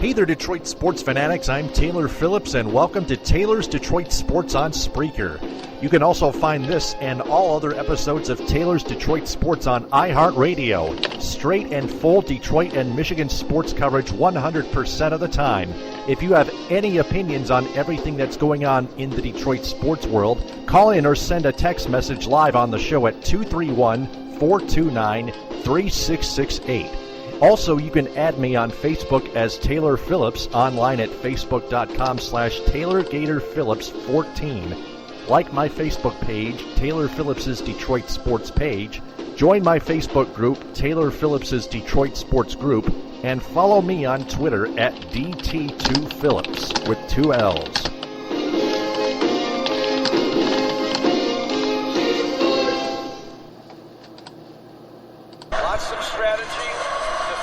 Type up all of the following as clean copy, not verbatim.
Hey there, Detroit sports fanatics. I'm Taylor Phillips, and welcome to Taylor's Detroit Sports on Spreaker. You can also find this and all other episodes of Taylor's Detroit Sports on iHeartRadio. Straight and full Detroit and Michigan sports coverage 100% of the time. If you have any opinions on everything that's going on in the Detroit sports world, call in or send a text message live on the show at 231-429-3668. Also, you can add me on Facebook as Taylor Phillips, online at facebook.com/TaylorGatorPhillips14. Like my Facebook page, Taylor Phillips's Detroit Sports page. Join my Facebook group, Taylor Phillips's Detroit Sports Group. And follow me on Twitter at DT2Phillips with 2 L's. Lots of strategy.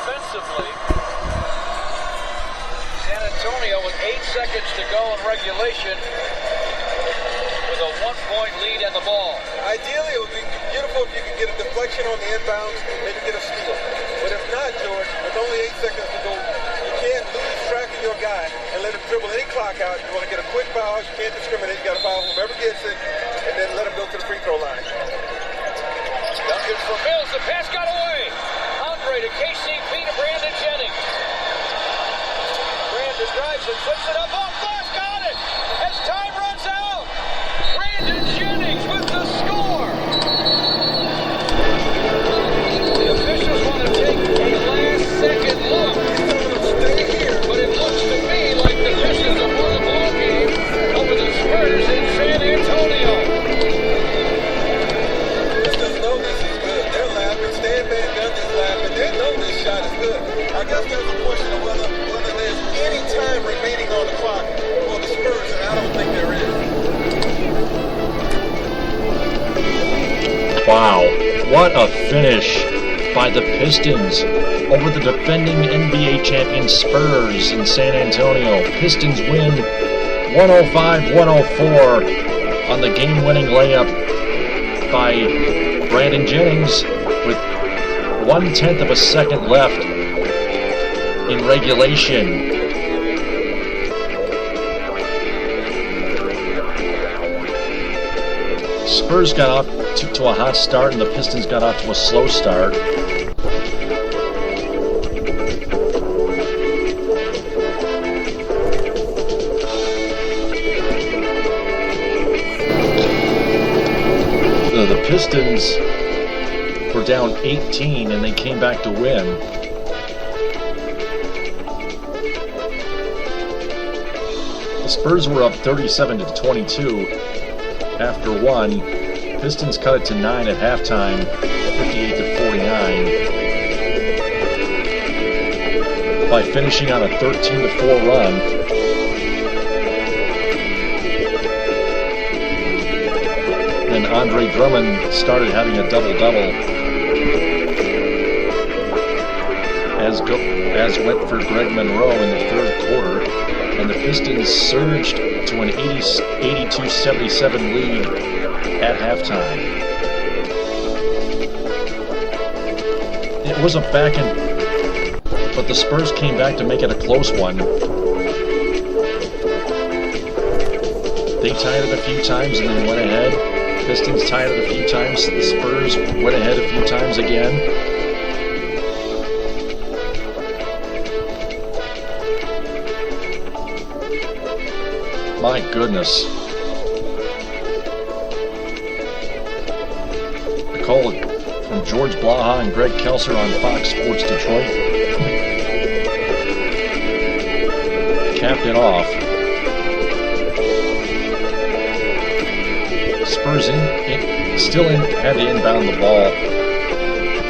Defensively, San Antonio with 8 seconds to go in regulation with a 1-point lead in the ball. Ideally, it would be beautiful if you could get a deflection on the inbounds, maybe get a steal. But if not, George, with only 8 seconds to go, you can't lose track of your guy and let him dribble any clock out. You want to get a quick foul. You can't discriminate. You got to foul whoever gets it, and then let him go to the free throw line. Duncan for Mills. The pass got away. Andre to KCP to Brandon Jennings. Brandon drives and puts it up off glass. Got it! As time runs out, Brandon Jennings with the score. The officials want to take a last-second look. Stay here, but it looks to me like the Pistons have won the ball game over the Spurs in San Antonio. They know this shot is good. I guess there's a question of whether there's any time remaining on the clock for the Spurs, and I don't think there is. Wow, what a finish by the Pistons over the defending NBA champion Spurs in San Antonio. Pistons win 105-104 on the game-winning layup by Brandon Jennings with 1/10 of a second left in regulation. Spurs got off to a hot start, and the Pistons got off to a slow start. The Pistons were down 18 and they came back to win. The Spurs were up 37-22 after one. Pistons cut it to 9 at halftime, 58-49, by finishing on a 13-4 run. Then Andre Drummond started having a double-double, as went for Greg Monroe in the third quarter, and the Pistons surged to an 82-77 lead at halftime. It was a but the Spurs came back to make it a close one. They tied it a few times and then went ahead. Pistons tied it a few times. The Spurs went ahead a few times again. My goodness. A call from George Blaha and Greg Kelser on Fox Sports Detroit. Capped it off. Spurs had to inbound the ball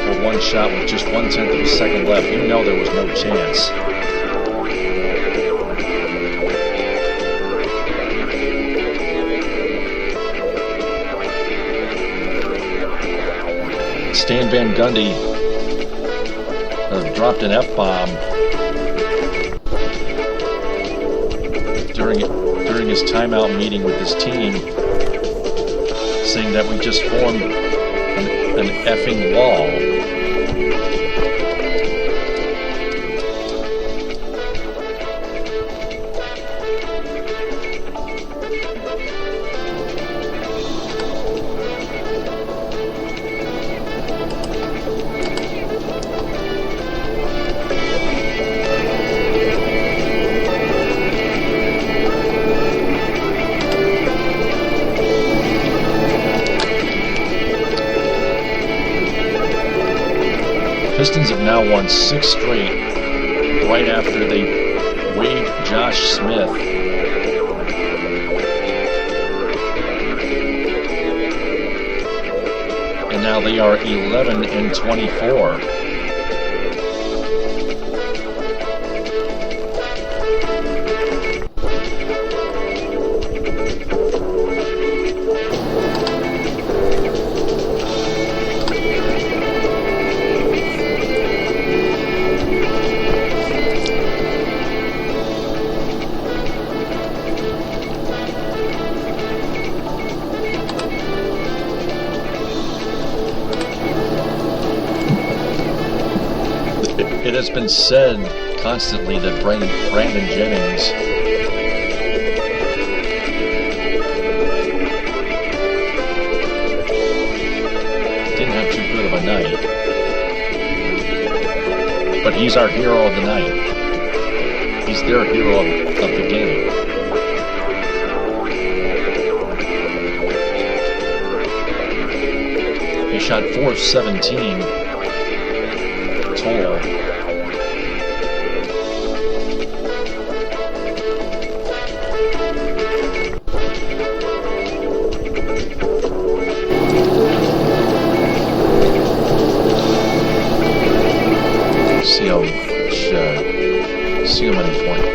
for one shot with just 1/10 of a second left. You know there was no chance. Stan Van Gundy dropped an F-bomb during his timeout meeting with his team, saying that we just formed an effing wall. Pistons have now won 6 straight right after they waived Josh Smith. And now they are 11-24. It has been said constantly that Brandon Jennings didn't have too good of a night, but he's our hero of the night. He's their hero of the game. He shot 4 of 17 total. See how many points.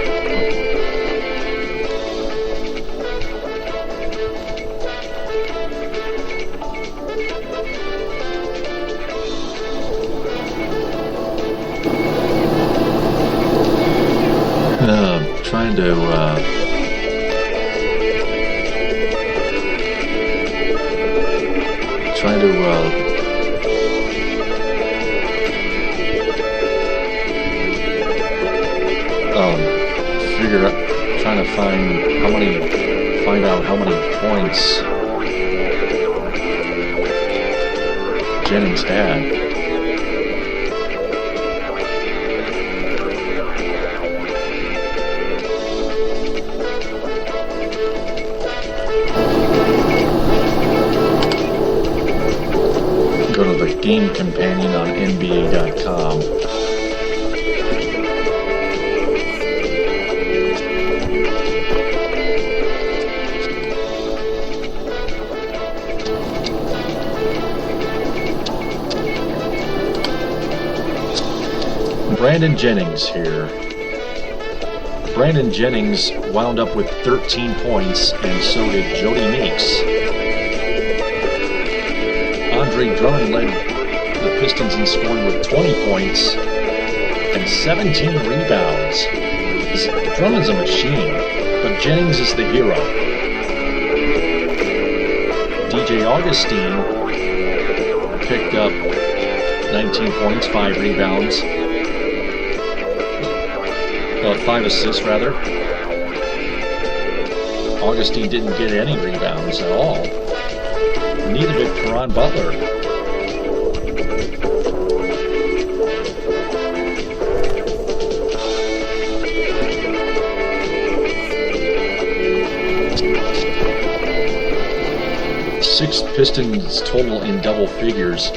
Trying to find out how many points Jennings had. Go to the game companion on NBA.com. Brandon Jennings here. Brandon Jennings wound up with 13 points, and so did Jody Meeks. Andre Drummond led the Pistons in scoring with 20 points and 17 rebounds. Drummond's a machine, but Jennings is the hero. DJ Augustine picked up 19 points, 5 rebounds. 5 assists, rather. Augustine didn't get any rebounds at all. Neither did Caron Butler. Six Pistons total in double figures.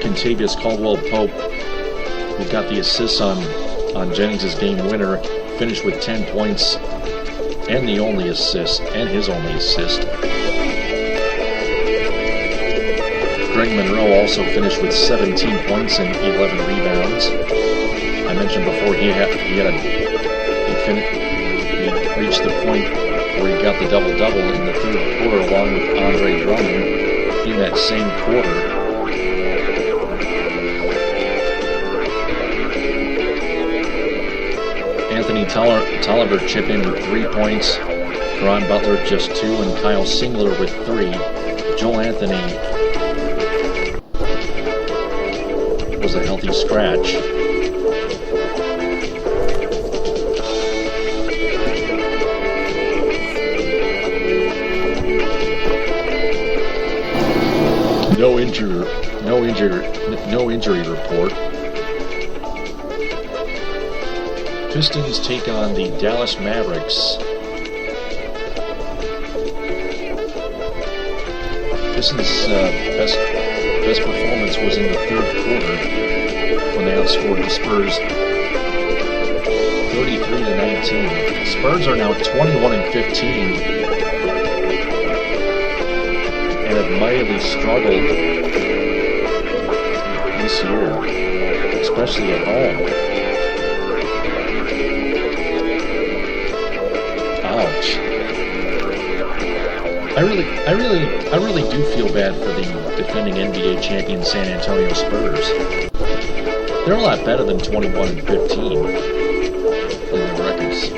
Kentavious Caldwell-Pope, who got the assists on Jennings' game winner, finished with 10 points and his only assist. Greg Monroe also finished with 17 points and 11 rebounds. I mentioned before he reached the point where he got the double-double in the third quarter along with Andre Drummond in that same quarter. Anthony Tolliver chipped in with 3 points, Caron Butler just 2, and Kyle Singler with 3. Joel Anthony was a healthy scratch. No injury report. Pistons take on the Dallas Mavericks. Pistons' best best performance was in the third quarter when they outscored the Spurs 33-19. Spurs are now 21-15 and have mightily struggled this year, especially at home. Ouch. I really do feel bad for the defending NBA champion San Antonio Spurs. They're a lot better than 21-15 in their records.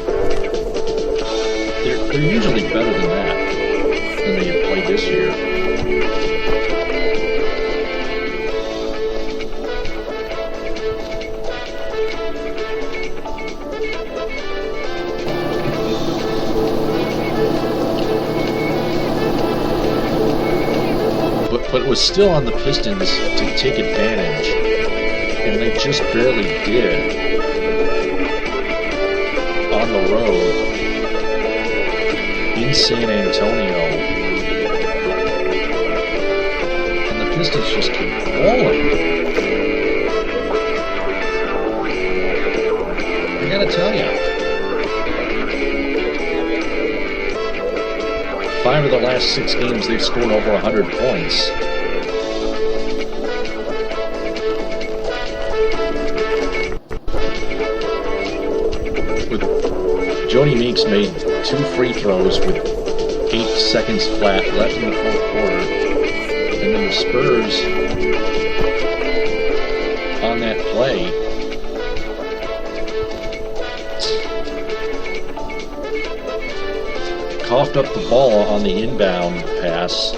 They're usually better than that than they have played this year. But it was still on the Pistons to take advantage, and they just barely did on the road in San Antonio. And the Pistons just keep rolling. I gotta tell you, 5 of the last 6 games they've scored over 100 points. Jody Meeks made 2 free throws with 8 seconds flat left in the fourth quarter. And then the Spurs, on that play, coughed up the ball on the inbound pass.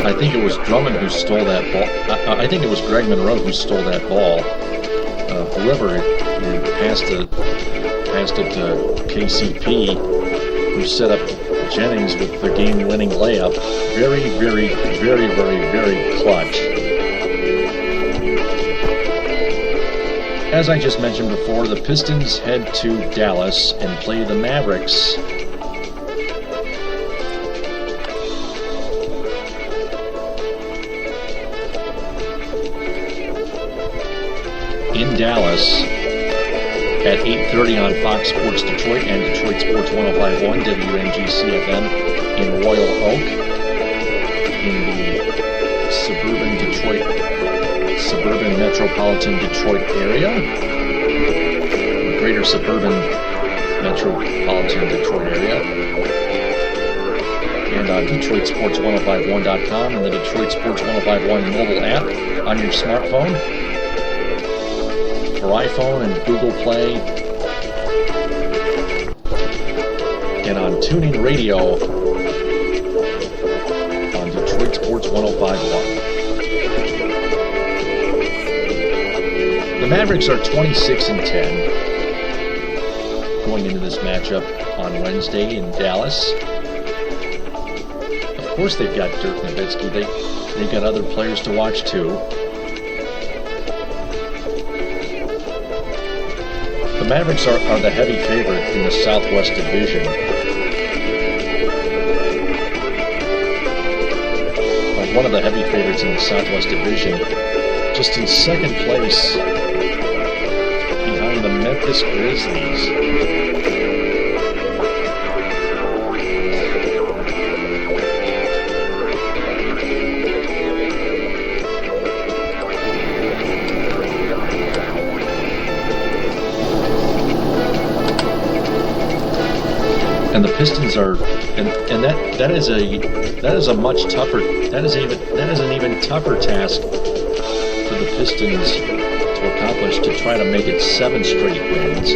I think it was Drummond who stole that ball. I think it was Greg Monroe who stole that ball. Whoever passed it to KCP, who set up Jennings with the game-winning layup. Very, very, very, very, very clutch. As I just mentioned before, the Pistons head to Dallas and play the Mavericks. In Dallas at 8:30 on Fox Sports Detroit and Detroit Sports 105.1 WNGC-FM in Royal Oak in the suburban metropolitan Detroit area, greater suburban metropolitan Detroit area, and on DetroitSports1051.com and the Detroit Sports 105.1 mobile app on your smartphone, for iPhone and Google Play, and on TuneIn Radio on Detroit Sports 105.1. The Mavericks are 26-10 going into this matchup on Wednesday in Dallas. Of course they've got Dirk Nowitzki. They've got other players to watch too. The Mavericks are the heavy favorite in the Southwest Division. One of the heavy favorites in the Southwest Division, just in second place behind the Memphis Grizzlies. And the Pistons are, and that is a much tougher, that is an even tougher task for the Pistons to accomplish, to try to make it 7 straight wins.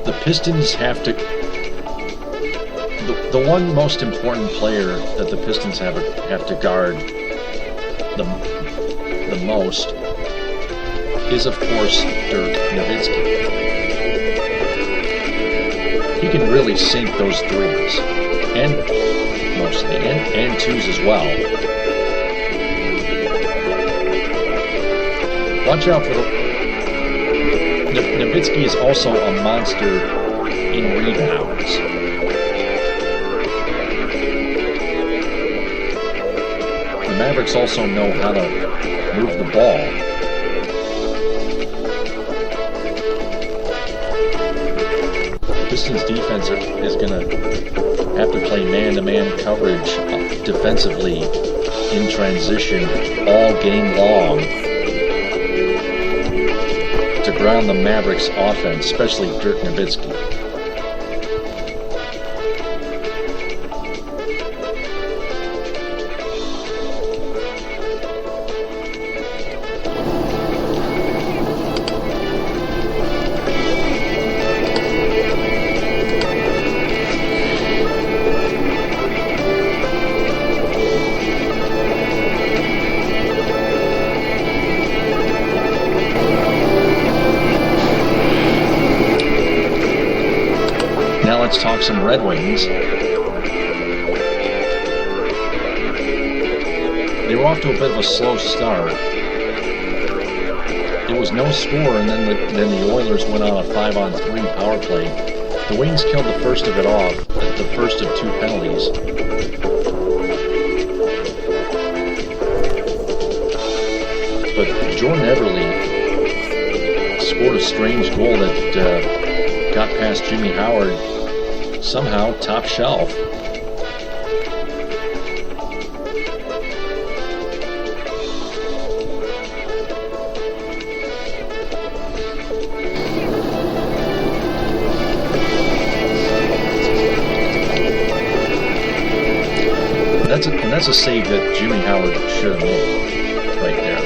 The Pistons have to The one most important player that the Pistons have to guard the most is, of course, Dirk Nowitzki. He can really sink those threes, and mostly, and twos as well. Watch out for Nowitzki is also a monster in rebounds. The Mavericks also know how to move the ball. Pistons defense is going to have to play man-to-man coverage defensively in transition all game long to ground the Mavericks offense, especially Dirk Nowitzki. Let's talk some Red Wings. They were off to a bit of a slow start. It was no score, and then the Oilers went on a 5-on-3 power play. The Wings killed the first of it off, the first of two penalties. But Jordan Everly scored a strange goal that got past Jimmy Howard. Somehow top shelf. That's a save that Jimmy Howard should have made right there.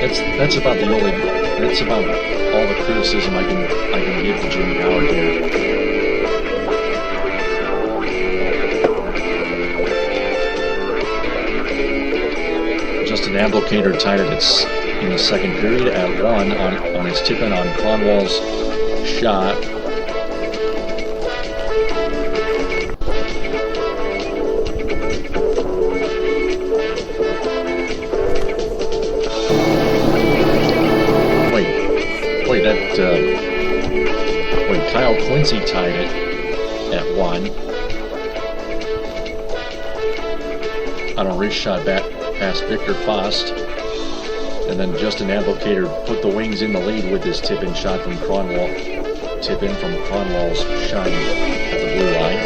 That's about all the criticism I can give to Jimmy Howard here. Justin Abdelkader tied it in the second period at 1 on his tip-in on Cronwall's shot. Kyle Quincy tied it at 1 on a wrist shot back past Victor Fost, and then Justin Abdelkader put the Wings in the lead with his tip-in shot from Cronwall. Tip-in from Cronwall's shot at the blue line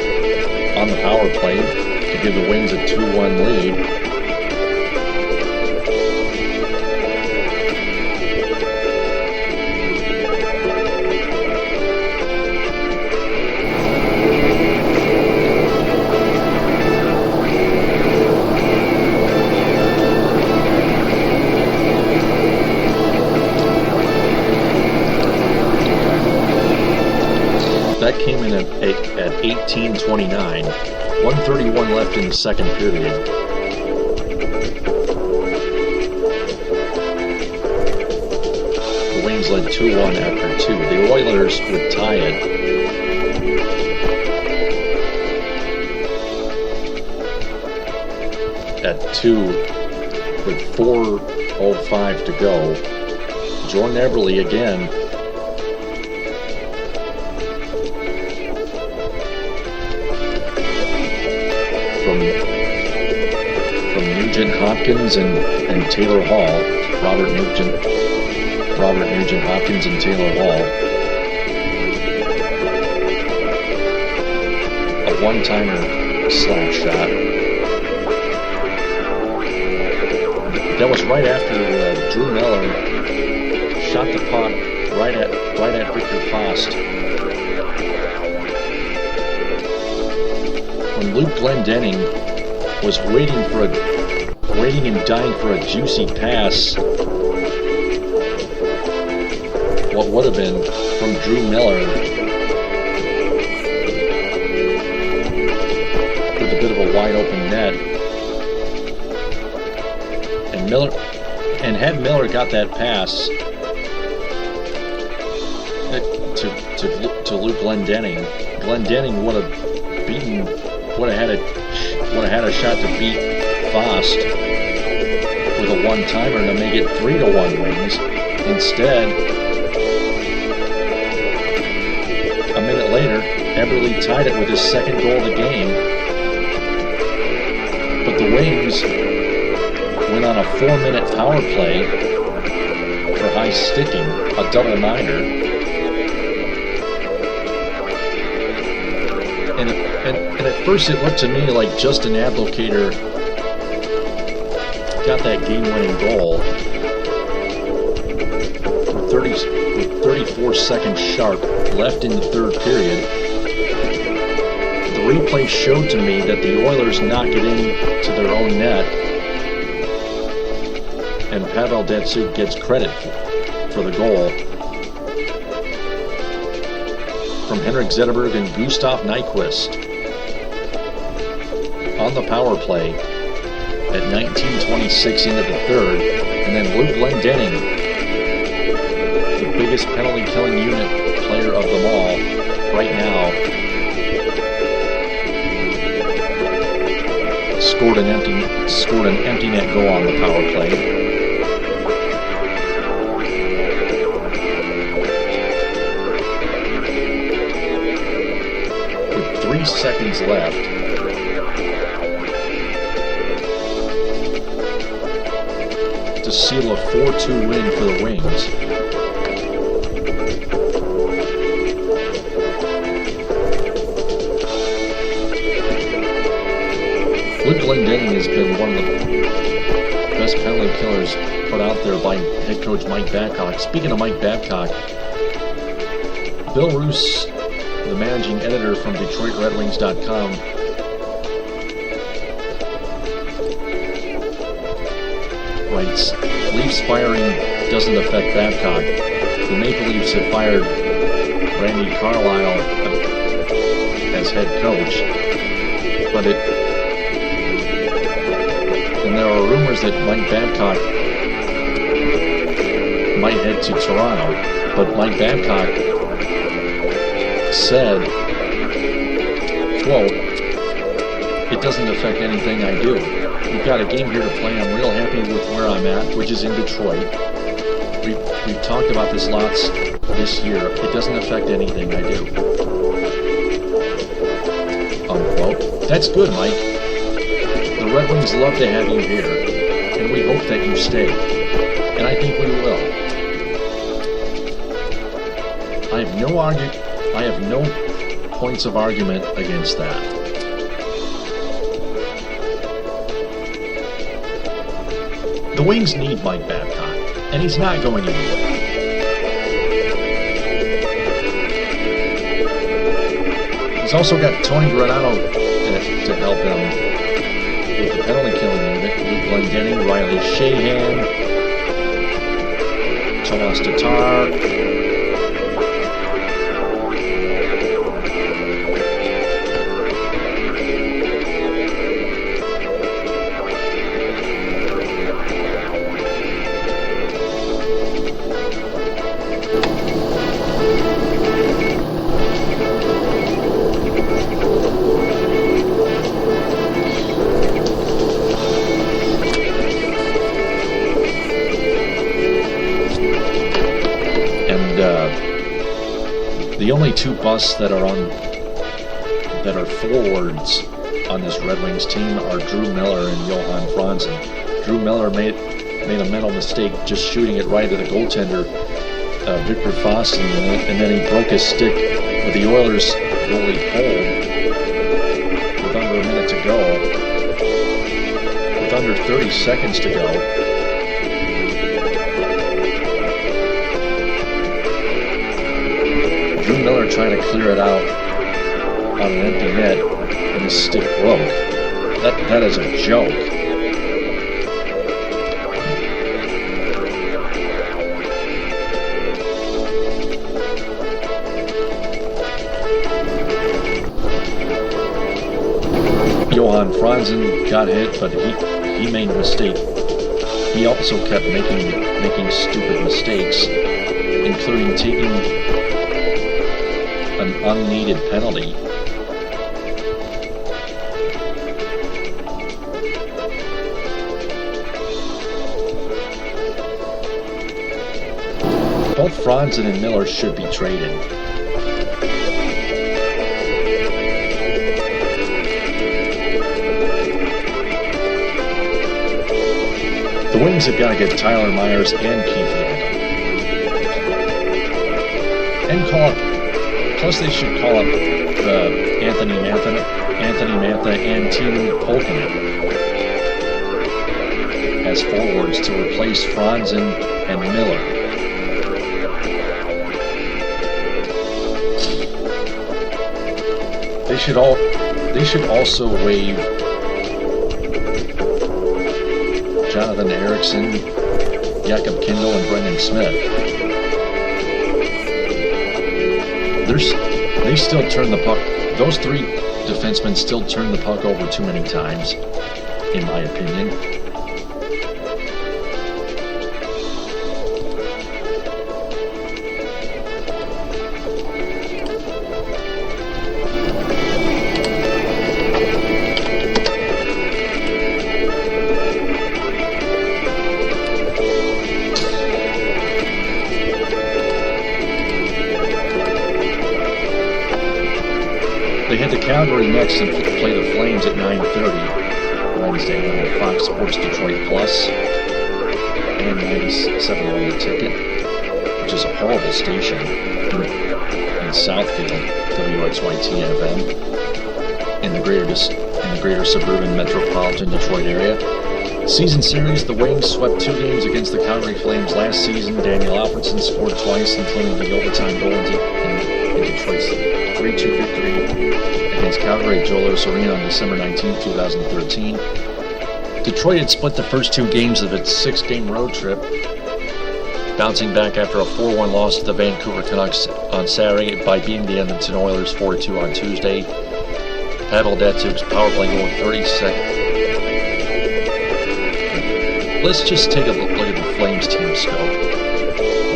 on the power play to give the Wings a 2-1 lead. That came in at 18:29, 1:31 left in the second period. The Wings led 2-1 after 2. The Oilers would tie it. At 2 with 4:05 to go. Jordan Everly again. From Nugent Hopkins and Taylor Hall. Robert Nugent Hopkins and Taylor Hall. A one-timer slap shot. That was right after Drew Miller shot the puck right at Victor Fost. When Luke Glendening was waiting and dying for a juicy pass, what would have been from Drew Miller, had Miller got that pass to Luke Glendening would have had a shot to beat Fost with a one-timer to make it 3-1 Wings. Instead, a minute later, Eberle tied it with his second goal of the game. But the Wings went on a 4-minute power play for high sticking, a double-minder. And at first it looked to me like Justin Abdelkader got that game-winning goal with 34 seconds sharp left in the third period. The replay showed to me that the Oilers knock it into their own net, and Pavel Datusyuk gets credit for the goal from Henrik Zetterberg and Gustav Nyquist on the power play at 19:26 into the third, and then Luke Glendening, the biggest penalty-killing unit player of them all right now, scored an empty net goal on the power play. With 3 seconds left, to seal a 4-2 win for the Wings. Luke Glendening has been one of the best penalty killers put out there by head coach Mike Babcock. Speaking of Mike Babcock, Bill Roos, the managing editor from DetroitRedWings.com, writes, Leafs firing doesn't affect Babcock. The Maple Leafs have fired Randy Carlyle as head coach, and there are rumors that Mike Babcock might head to Toronto, but Mike Babcock said, quote, "It doesn't affect anything I do. We've got a game here to play. I'm real happy with where I'm at, which is in Detroit. We've talked about this lots this year. It doesn't affect anything I do." Unquote. That's good, Mike. The Red Wings love to have you here, and we hope that you stay. And I think we will. I have no points of argument against that. The Wings need Mike Babcock, and he's not going anywhere. He's also got Tony Granato to help him with the penalty killing unit. Luke Glendening, Riley Sheahan, Tomas Tatar. The only two busts that are forwards on this Red Wings team are Drew Miller and Johan Franzen. Drew Miller made a mental mistake just shooting it right at the goaltender, Victor Fost, and then he broke his stick with the Oilers goalie hold with under a minute to go, with under 30 seconds to go. Drew Miller trying to clear it out on an empty net, and his stick broke. That is a joke. Johan Franzen got hit, but he made a mistake he also kept making stupid mistakes, including taking an unneeded penalty. Both Franzen and Miller should be traded. The Wings have got to get Tyler Myers and Keith Yandel. And call up, plus they should call up Anthony Mantha and Team Polkinen as forwards to replace Franzen and Miller. They should also waive Jonathan Erickson, Jakob Kindle, and Brendan Smith. They still turn the puck. Those three defensemen still turn the puck over too many times, in my opinion. Calgary next and play the Flames at 9:30 Wednesday on Fox Sports Detroit Plus and 97 on the ticket, which is a horrible station in Southfield, WXYT FM, in the greater suburban metropolitan Detroit area. Season series, the Wings swept 2 games against the Calgary Flames last season. Daniel Alfredsson scored twice, including the overtime goal in Detroit's 3-2 victory against Calgary at Joe Louis Arena on December 19, 2013. Detroit had split the first 2 games of its 6-game road trip, bouncing back after a 4-1 loss to the Vancouver Canucks on Saturday by beating the Edmonton Oilers 4-2 on Tuesday. Pavel Datusyuk's power play goal in 30 seconds. Let's just take a look at the Flames team scope.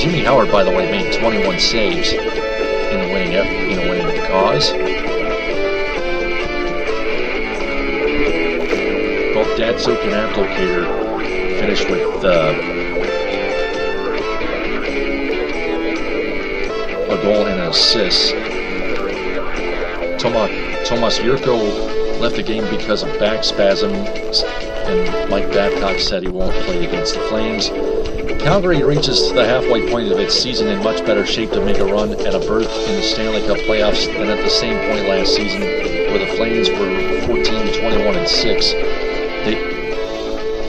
Jimmy Howard, by the way, made 21 saves in the winning cause. Both Datsuk and Applicator finished with a goal and an assist. Tomas Jurko left the game because of back spasms, and Mike Babcock said he won't play against the Flames. Calgary reaches the halfway point of its season in much better shape to make a run at a berth in the Stanley Cup playoffs than at the same point last season, where the Flames were 14-21-6.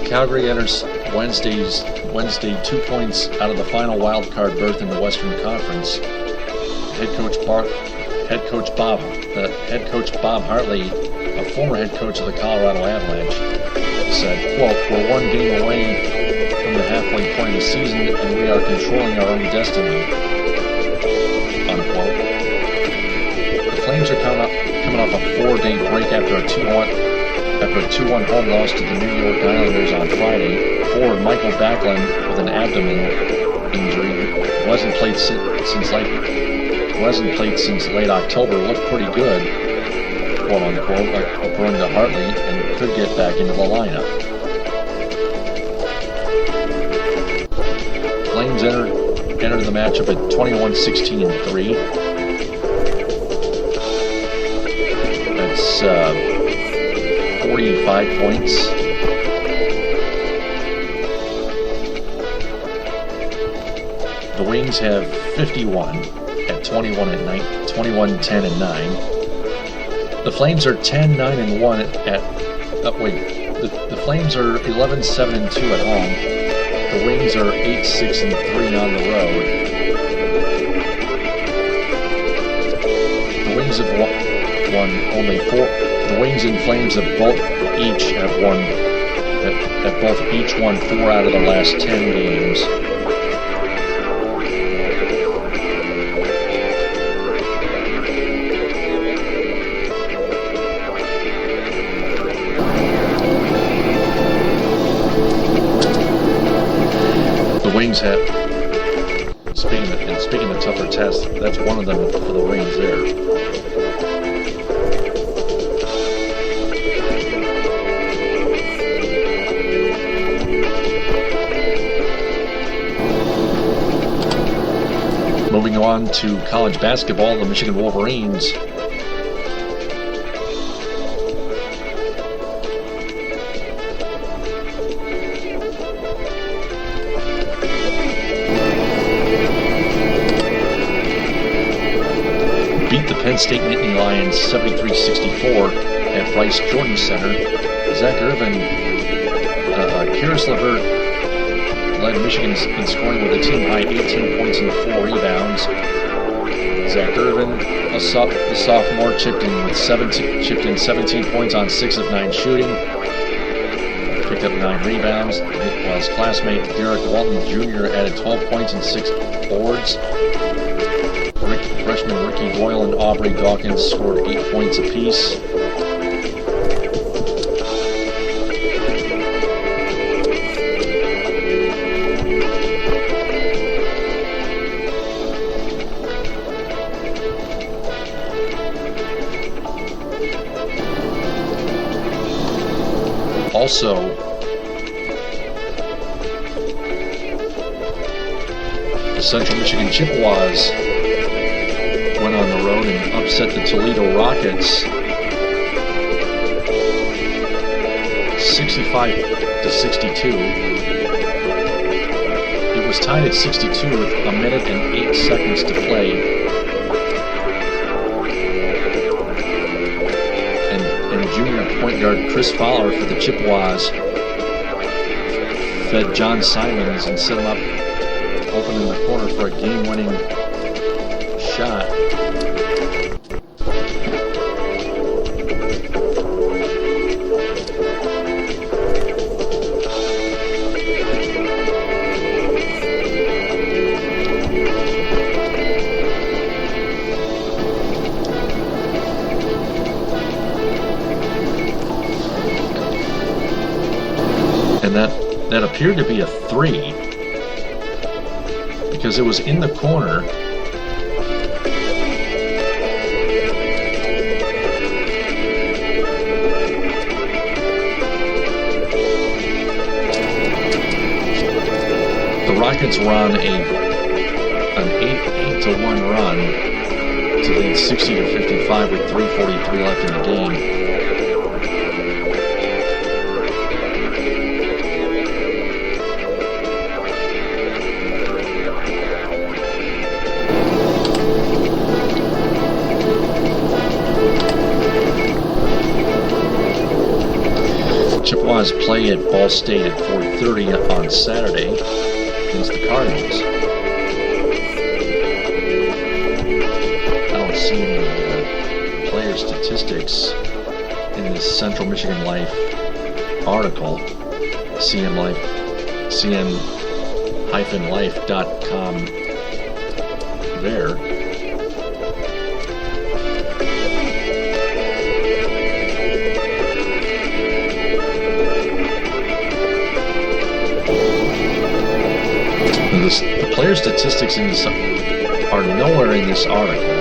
Calgary enters Wednesday 2 points out of the final wild card berth in the Western Conference. Head coach Bob Hartley, a former head coach of the Colorado Avalanche, said, quote, "We're 1 game away from the halfway point of the season, and we are controlling our own destiny," unquote. The Flames are coming off a 4-day break after a 2-1 home loss to the New York Islanders on Friday. Forward Michael Backlund, with an abdomen injury, wasn't played since late October, looked pretty good, quote unquote, according to Hartley, and could get back into the lineup. Flames entered the matchup at 21-16-3. That's 45 points. The Wings have 51 at 21-10-9. The Flames are 10-9-1 the Flames are 11-7-2 at home. The Wings are 8-6-3 on the road. The Wings have won only 4. The Wings and Flames have both won 4 out of the last 10 games. Wings have, speaking of tougher tests, that's one of them for the Wings there. Moving on to college basketball, the Michigan Wolverines beat the Penn State Nittany Lions 73-64 at Bryce Jordan Center. Zach Irvin, Karis LeVert led Michigan in scoring with a team-high 18 points and 4 rebounds. Zach Irvin, the sophomore, chipped in 17 points on 6 of 9 shooting. Picked up 9 rebounds, while his classmate Derek Walton Jr. added 12 points and 6 boards. Freshman Ricky Boyle and Aubrey Dawkins scored 8 points apiece. Also, the Central Michigan Chippewas went on the road and upset the Toledo Rockets 65-62. It was tied at 62 with a minute and 8 seconds to play. And junior point guard Chris Fowler for the Chippewas fed John Simons and set him up open in the corner for a game-winning shot. And that appeared to be a 3 because it was in the corner. The Rockets were on an 8-1 run to lead 60-55 with 3:43 left in the game. Chippewas play at Ball State at 4:30 on Saturday against the Cardinals. I don't see any player statistics in this Central Michigan Life article, cm-life.com there. The player statistics in this are nowhere in this article.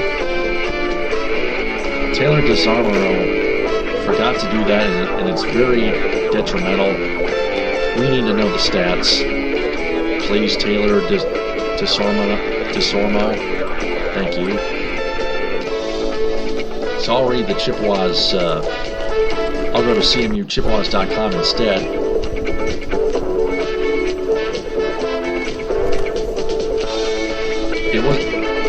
Taylor DeSarmaro forgot to do that, and it's very detrimental. We need to know the stats. Please, Taylor DeSarmo. Thank you. So I'll read the Chippewas. I'll go to cmuchippewas.com instead.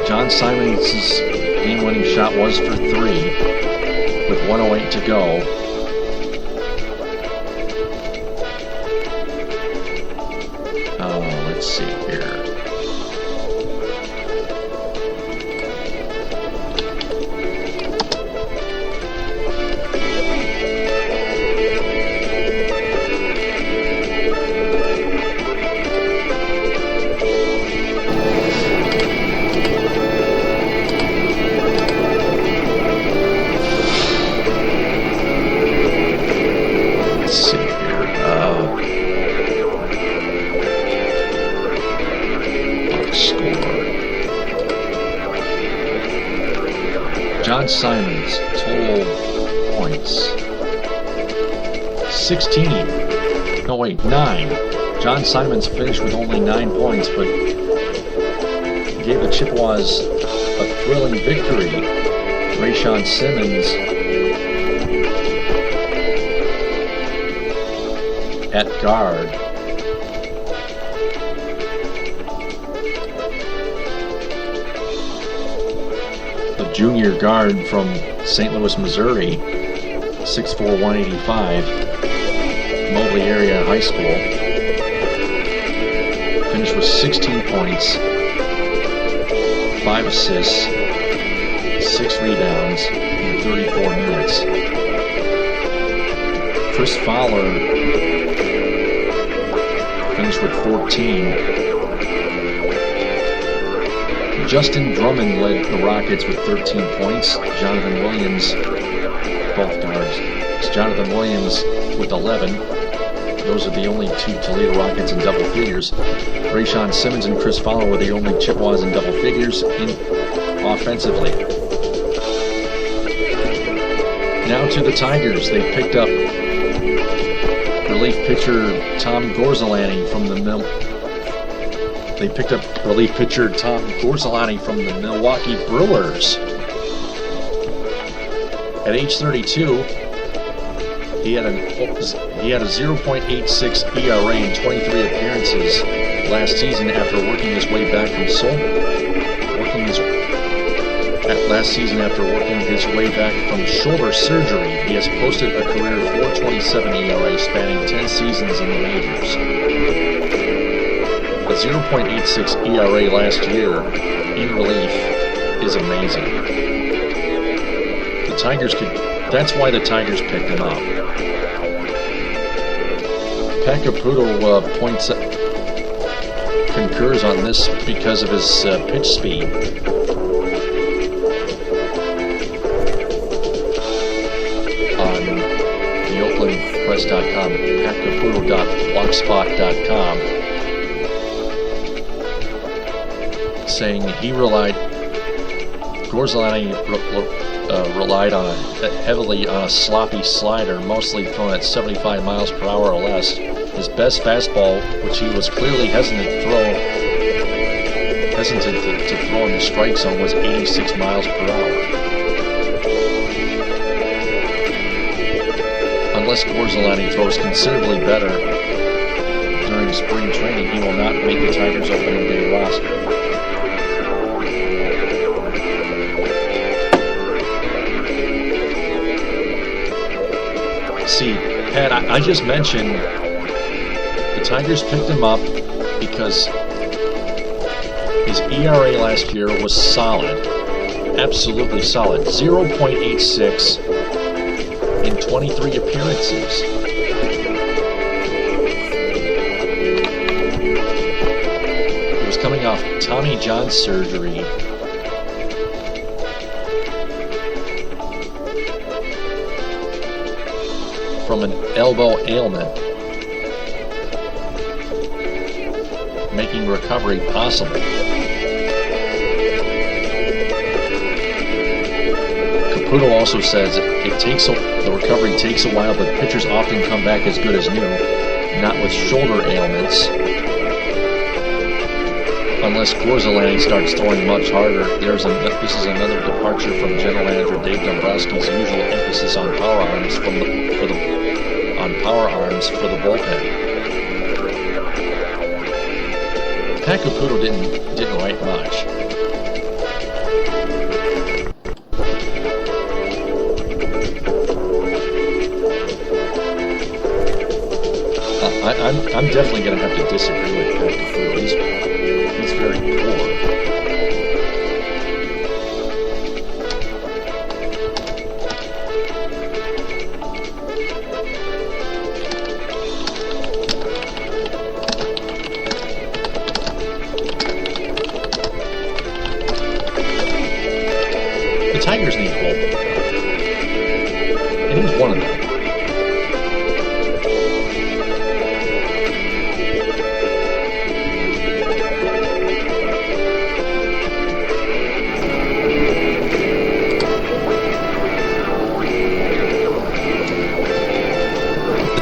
John Simons' game-winning shot was for 3 with 1:08 to go. Let's see here. points. 9. John Simons finished with only 9 points, but gave the Chippewas a thrilling victory. Rexall Simmons at guard. The junior guard from St. Louis, Missouri, 6'4", 185, Mobley area high school. Finished with 16 points, 5 assists, 6 rebounds in 34 minutes. Chris Fowler finished with 14. Justin Drummond led the Rockets with 13 points. Jonathan Williams, both guards. It's Jonathan Williams with 11. Those are the only 2 Toledo Rockets in double figures. Rexall Simmons and Chris Fowler were the only Chippewas in double figures offensively. Now to the Tigers. They picked up relief pitcher Tom Gorzellany from the Milwaukee Brewers. At age 32, he had a 0.86 ERA in 23 appearances last season after working his way back from shoulder surgery. He has posted a career 4.27 ERA spanning 10 seasons in the majors. A 0.86 ERA last year in relief is amazing. That's why the Tigers picked him up. Pat Caputo concurs on this because of his pitch speed. On the OaklandPress.com, patcaputo.blogspot.com, saying Gorzellany relied heavily on a sloppy slider, mostly thrown at 75 miles per hour or less. His best fastball, which he was clearly hesitant to throw in the strike zone, was 86 miles per hour. Unless Gorzellany throws considerably better during spring training, he will not make the Tigers' opening day roster. See, Pat, I just mentioned the Tigers picked him up because his ERA last year was solid, absolutely solid, 0.86 in 23 appearances. He was coming off Tommy John surgery. From an elbow ailment, making recovery possible. Caputo also says the recovery takes a while, but pitchers often come back as good as new, not with shoulder ailments. Unless Gorzellany starts throwing much harder, this is another departure from General Manager Dave Dombrowski's usual emphasis on power arms for the bullpen. Pat Caputo didn't write much. I'm definitely going to have to disagree with Pat Caputo. He's very poor. The Tigers need hope, and he's one of them.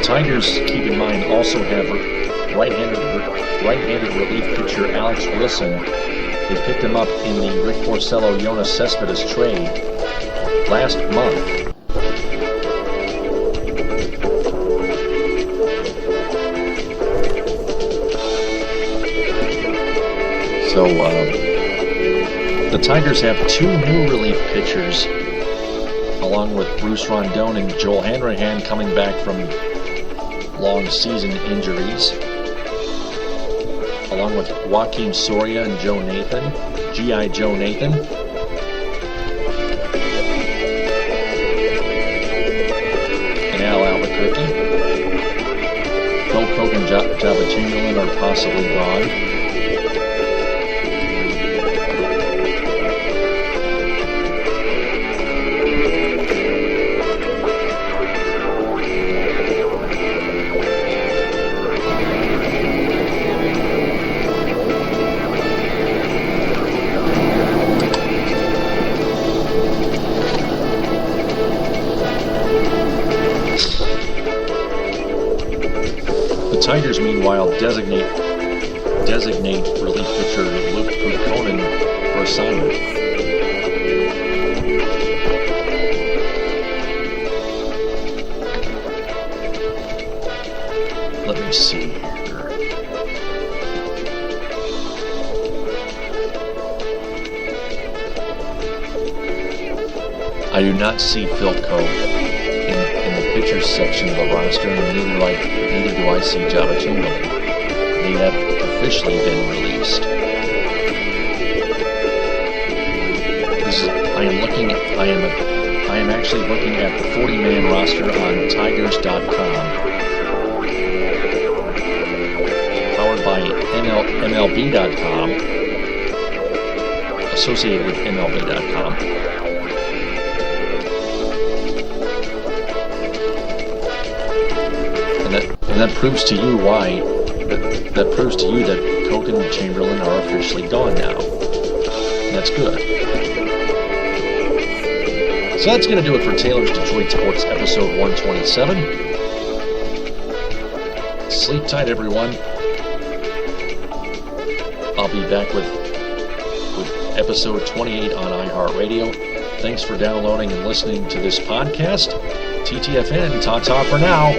Tigers, keep in mind, also have right-handed relief pitcher Alex Wilson. They picked him up in the Rick Porcello-Jonas Cespedes trade last month. So the Tigers have two new relief pitchers, along with Bruce Rondon and Joel Hanrahan coming back from long season injuries, along with Joaquin Soria and Joe Nathan, G.I. Joe Nathan. And Al Albuquerque. Phil Koch and Jabba Chamberlain are possibly gone. Tigers, meanwhile, designate relief pitcher Luke Kukkonen for assignment. Let me see here. I do not see Phil Koch in the pitchers section of the roster, and neither do I see Jabba Chamberlain. They have officially been released. I am actually looking at the 40-man roster on Tigers.com, powered by MLB.com, associated with MLB.com. And that proves to you why. That proves to you that Koch and Chamberlain are officially gone now. And that's good. So that's going to do it for Taylor's Detroit Sports episode 127. Sleep tight, everyone. I'll be back with episode 28 on iHeartRadio. Thanks for downloading and listening to this podcast. TTFN, ta-ta for now.